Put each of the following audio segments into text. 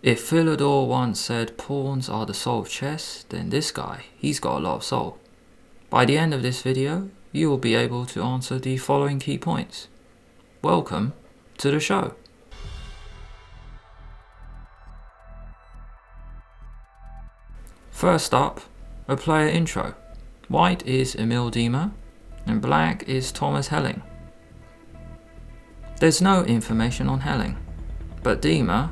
If Philidor once said pawns are the soul of chess, then this guy, he's got a lot of soul. By the end of this video, you will be able to answer the following key points. Welcome to the show. First up, a player intro. White is Emil Diemer and black is Thomas Heiling. There's no information on Heiling, but Diemer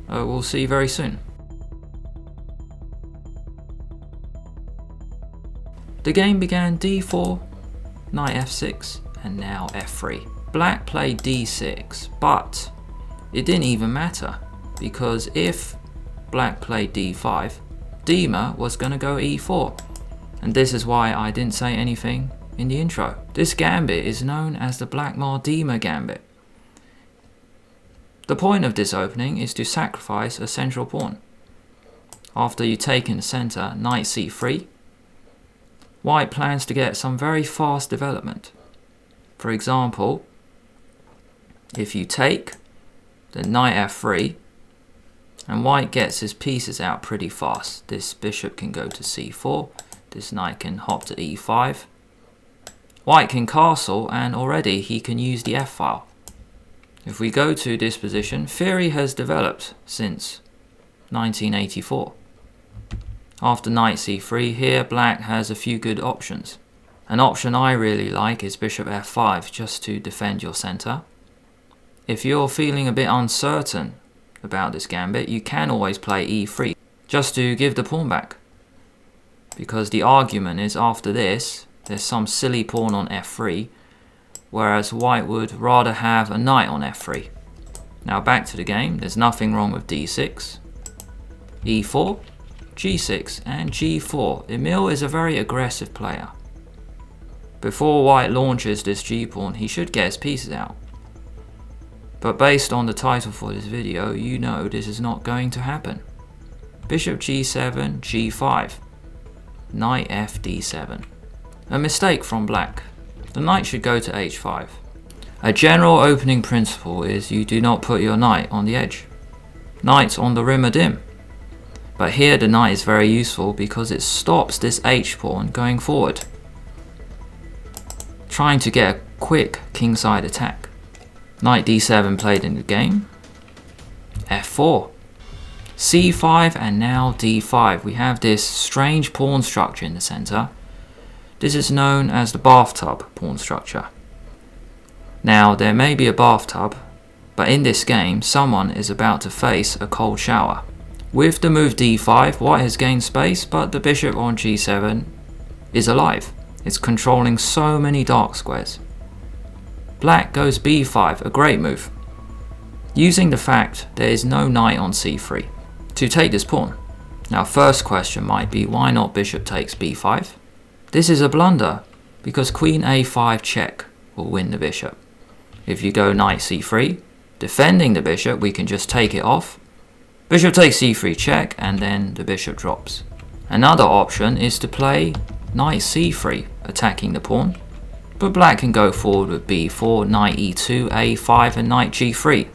we'll see very soon. The game began d4, knight f6, and now f3. Black played d6, but it didn't even matter, because if black played d5, Diemer was going to go e4, and this is why I didn't say anything in the intro. This gambit is known as the Blackmar-Diemer gambit. The point of this opening is to sacrifice a central pawn. After you take in the center, knight c3, white plans to get some very fast development. For example, if you take, then knight f3, and white gets his pieces out pretty fast. This bishop can go to c4, this knight can hop to e5. White can castle, and already he can use the f-file. If we go to this position, theory has developed since 1984. After knight c3 here, black has a few good options. An option I really like is bishop f5, just to defend your center. If you're feeling a bit uncertain about this gambit, you can always play e3, just to give the pawn back. Because the argument is after this, there's some silly pawn on f3, whereas white would rather have a knight on f3. Now back to the game, there's nothing wrong with d6, e4, g6 and g4. Emil is a very aggressive player. Before white launches this g-pawn, he should get his pieces out. But based on the title for this video, you know this is not going to happen. Bishop g7, g5, knight f d7. A mistake from black. The knight should go to h5. A general opening principle is you do not put your knight on the edge. Knights on the rim are dim. But here the knight is very useful because it stops this h-pawn going forward, trying to get a quick kingside attack. Knight d7 played in the game. f4. c5 and now d5. We have this strange pawn structure in the center. This is known as the bathtub pawn structure. Now there may be a bathtub, but in this game someone is about to face a cold shower. With the move d5, white has gained space, but the bishop on g7 is alive. It's controlling so many dark squares. Black goes b5, a great move, using the fact there is no knight on c3 to take this pawn. Now first question might be, why not bishop takes b5? This is a blunder, because queen a5 check will win the bishop. If you go knight c3, defending the bishop, we can just take it off. Bishop takes c3 check, and then the bishop drops. Another option is to play knight c3, attacking the pawn. But black can go forward with b4, knight e2, a5 and knight g3.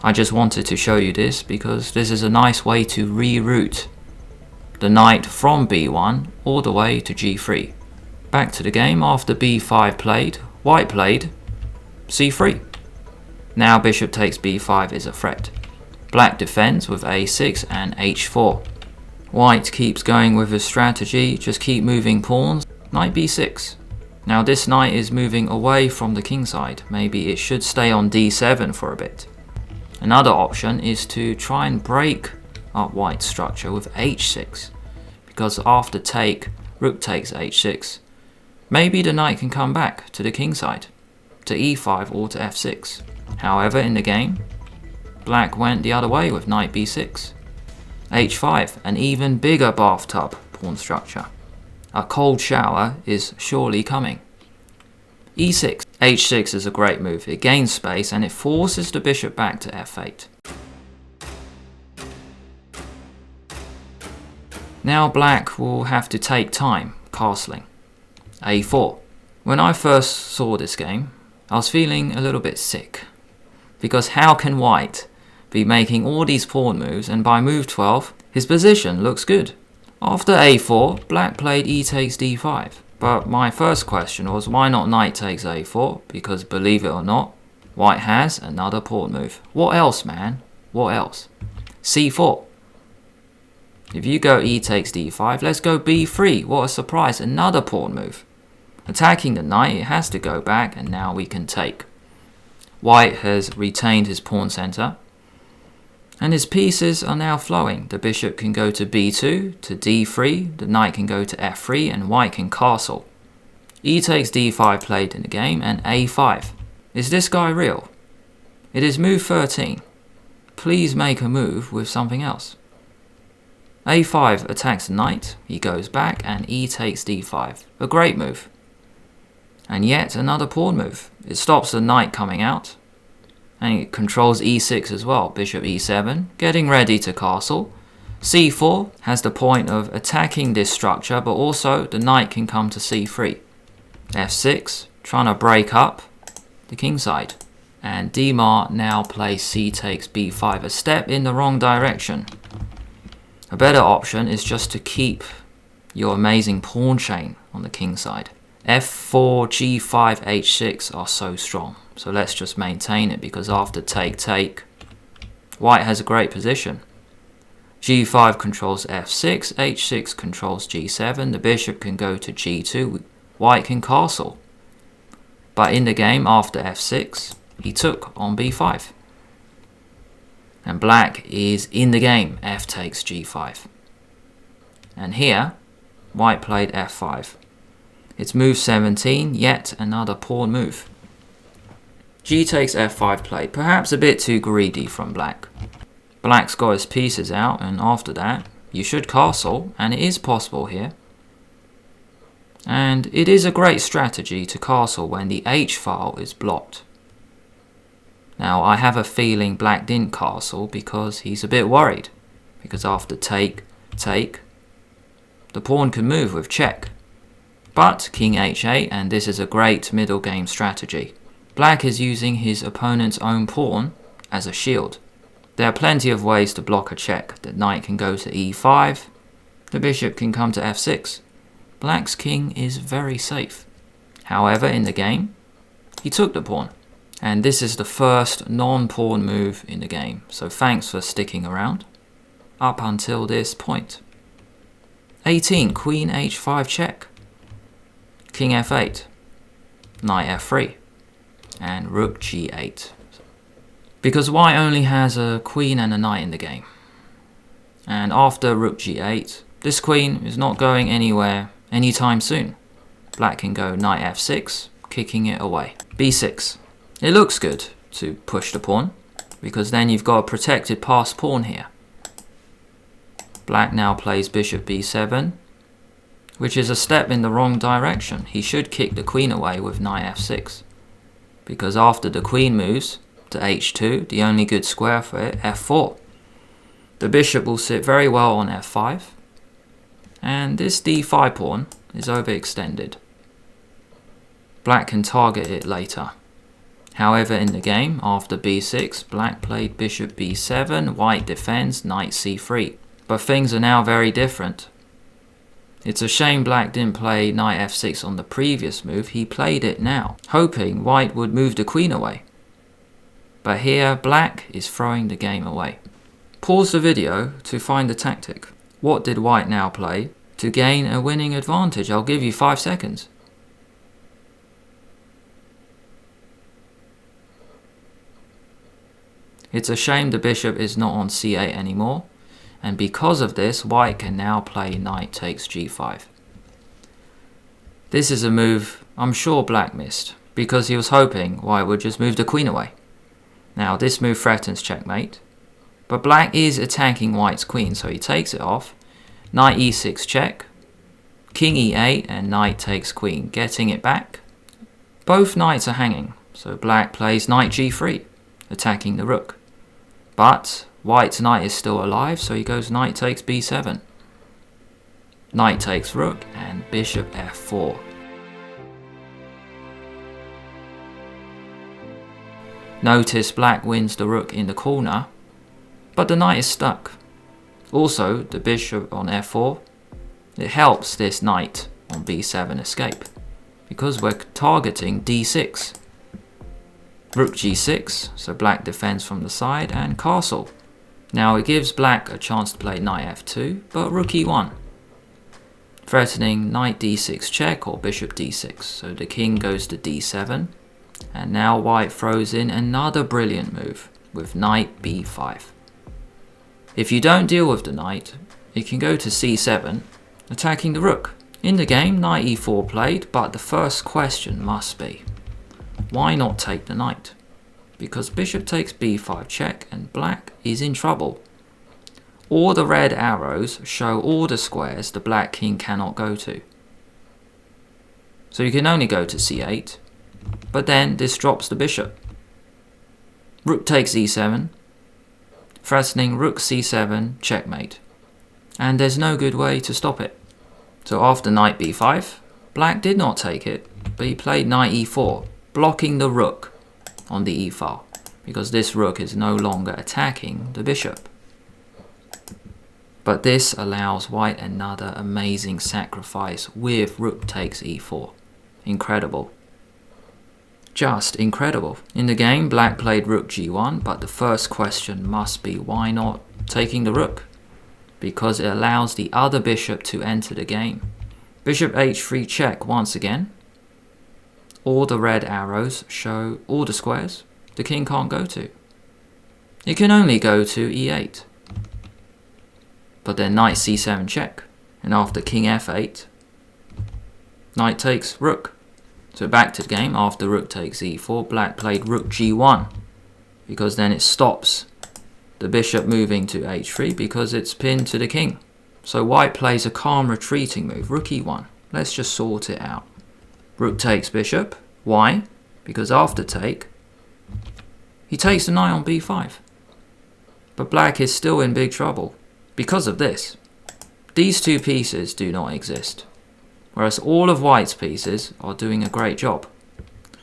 I just wanted to show you this because this is a nice way to reroute the knight from b1 all the way to g3. Back to the game, after b5 played, white played c3. Now bishop takes b5 is a threat. Black defends with a6 and h4. White keeps going with his strategy, just keep moving pawns, knight b6. Now this knight is moving away from the kingside, maybe it should stay on d7 for a bit. Another option is to try and break up white's structure with h6, because after take, rook takes h6. Maybe the knight can come back to the kingside, to e5 or to f6. However, in the game, black went the other way with knight b6. h5, an even bigger bathtub pawn structure. A cold shower is surely coming. e6. h6 is a great move. It gains space and it forces the bishop back to f8. Now black will have to take time castling. a4. When I first saw this game, I was feeling a little bit sick. Because how can white be making all these pawn moves, and by move 12, his position looks good. After a4, black played e takes d5. But my first question was, why not knight takes a4? Because believe it or not, white has another pawn move. What else, man? What else? c4. If you go e takes d5, let's go b3. What a surprise, another pawn move. Attacking the knight, it has to go back, and now we can take. White has retained his pawn center, and his pieces are now flowing. The bishop can go to b2, to d3, the knight can go to f3, and white can castle. E takes d5 played in the game, and a5. Is this guy real? It is move 13. Please make a move with something else. a5 attacks the knight, he goes back, and e takes d5. A great move. And yet another pawn move. It stops the knight coming out, and it controls e6 as well. Bishop e7, getting ready to castle. c4 has the point of attacking this structure, but also the knight can come to c3. f6, trying to break up the kingside. And Diemer now plays c takes b5, a step in the wrong direction. A better option is just to keep your amazing pawn chain on the kingside. f4, g5, h6 are so strong. So let's just maintain it, because after take, white has a great position. g5 controls f6, h6 controls g7, the bishop can go to g2, white can castle. But in the game after f6, he took on b5. And black is in the game, f takes g5. And here, white played f5. It's move 17, yet another pawn move. G takes f5 played, perhaps a bit too greedy from black. Black's got his pieces out, and after that, you should castle, and it is possible here. And it is a great strategy to castle when the h file is blocked. Now I have a feeling black didn't castle because he's a bit worried, because after take, the pawn can move with check. But king h8, and this is a great middle game strategy. Black is using his opponent's own pawn as a shield. There are plenty of ways to block a check. The knight can go to e5, the bishop can come to f6. Black's king is very safe. However, in the game, he took the pawn. And this is the first non-pawn move in the game. So thanks for sticking around up until this point. 18, queen h5 check. King f8, knight f3, and rook g8. Because white only has a queen and a knight in the game. And after rook g8, this queen is not going anywhere anytime soon. Black can go knight f6, kicking it away. b6. It looks good to push the pawn, because then you've got a protected passed pawn here. Black now plays bishop b7, which is a step in the wrong direction. He should kick the queen away with knight f6, because after the queen moves to h2, the only good square for it, f4. The bishop will sit very well on f5, and this d5 pawn is overextended. Black can target it later. However, in the game, after b6, black played bishop b7, white defends, knight c3. But things are now very different. It's a shame black didn't play knight f6 on the previous move. He played it now, hoping white would move the queen away. But here, black is throwing the game away. Pause the video to find the tactic. What did white now play to gain a winning advantage? I'll give you 5 seconds. It's a shame the bishop is not on c8 anymore, and because of this, white can now play knight takes g5. This is a move I'm sure black missed, because he was hoping white would just move the queen away. Now this move threatens checkmate, but black is attacking white's queen, so he takes it off. Knight e6 check, king e8, and knight takes queen, getting it back. Both knights are hanging, so black plays knight g3, attacking the rook. But white's knight is still alive, so he goes knight takes b7. Knight takes rook, and bishop f4. Notice black wins the rook in the corner, but the knight is stuck. Also, the bishop on f4, it helps this knight on b7 escape, because we're targeting d6. Rook g6, so black defends from the side, and castle. Now it gives black a chance to play knight f2, but rook e1, threatening knight d6 check or bishop d6, so the king goes to d7, and now white throws in another brilliant move with knight b5. If you don't deal with the knight, you can go to c7, attacking the rook. In the game, knight e4 played, but the first question must be, why not take the knight? Because bishop takes b5 check and black is in trouble. All the red arrows show all the squares the black king cannot go to. So you can only go to c8, but then this drops the bishop. Rook takes e7, threatening rook c7 checkmate, and there's no good way to stop it. So after knight b5, black did not take it, but he played knight e4, blocking the rook on the e file, because this rook is no longer attacking the bishop. But this allows white another amazing sacrifice with rook takes e4. Incredible. Just incredible. In the game, black played rook g1, but the first question must be, why not taking the rook? Because it allows the other bishop to enter the game. Bishop h3 check once again. All the red arrows show all the squares the king can't go to. It can only go to e8. But then knight c7 check, and after king f8, knight takes rook. So back to the game, after rook takes e4, black played rook g1, because then it stops the bishop moving to h3 because it's pinned to the king. So white plays a calm retreating move, rook e1. Let's just sort it out. Rook takes bishop. Why? Because after take, he takes the knight on b5. But black is still in big trouble because of this. These two pieces do not exist, whereas all of white's pieces are doing a great job.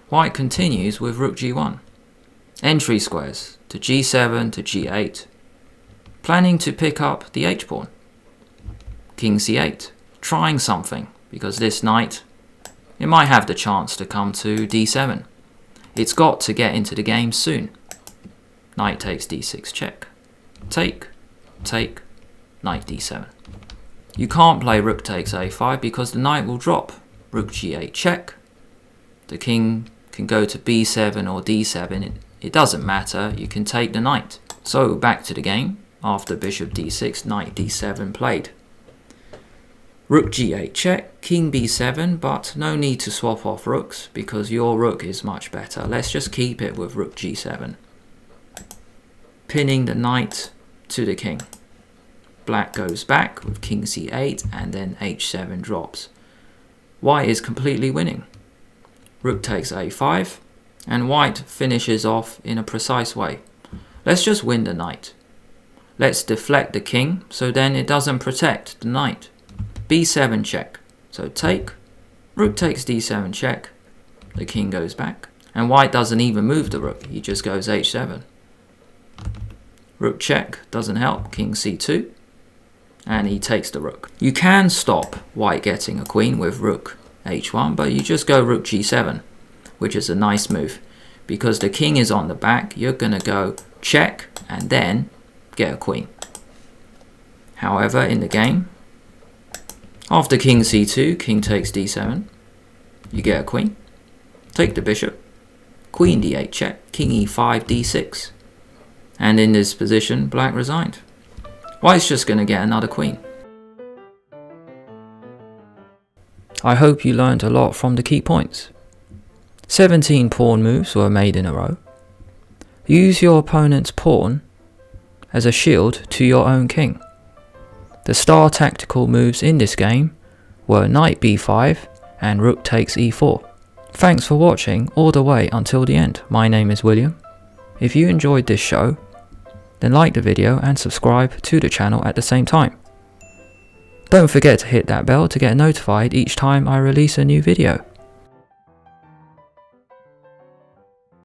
White continues with rook g1. Entry squares to g7 to g8, planning to pick up the h-pawn. King c8, trying something, because this knight, it might have the chance to come to d7. It's got to get into the game soon. Knight takes d6 check. Take, take, knight d7. You can't play rook takes a5 because the knight will drop. Rook g8 check. The king can go to b7 or d7. It doesn't matter, you can take the knight. So back to the game. After bishop d6, knight d7 played. Rook g8 check, king b7, but no need to swap off rooks because your rook is much better. Let's just keep it with rook g7. Pinning the knight to the king. Black goes back with king c8 and then h7 drops. White is completely winning. Rook takes a5 and white finishes off in a precise way. Let's just win the knight. Let's deflect the king so then it doesn't protect the knight. b7 check. So take, rook takes d7 check, the king goes back, and white doesn't even move the rook, he just goes h7. Rook check doesn't help, king c2, and he takes the rook. You can stop white getting a queen with rook h1, but you just go rook g7, which is a nice move, because the king is on the back, you're going to go check and then get a queen. However, in the game, after king c2, king takes d7, you get a queen, take the bishop, queen d8 check, king e5, d6. And in this position, black resigned. White's just going to get another queen. I hope you learned a lot from the key points. 17 pawn moves were made in a row. Use your opponent's pawn as a shield to your own king. The star tactical moves in this game were knight b5 and rook takes e4. Thanks for watching all the way until the end. My name is William. If you enjoyed this show, then like the video and subscribe to the channel at the same time. Don't forget to hit that bell to get notified each time I release a new video.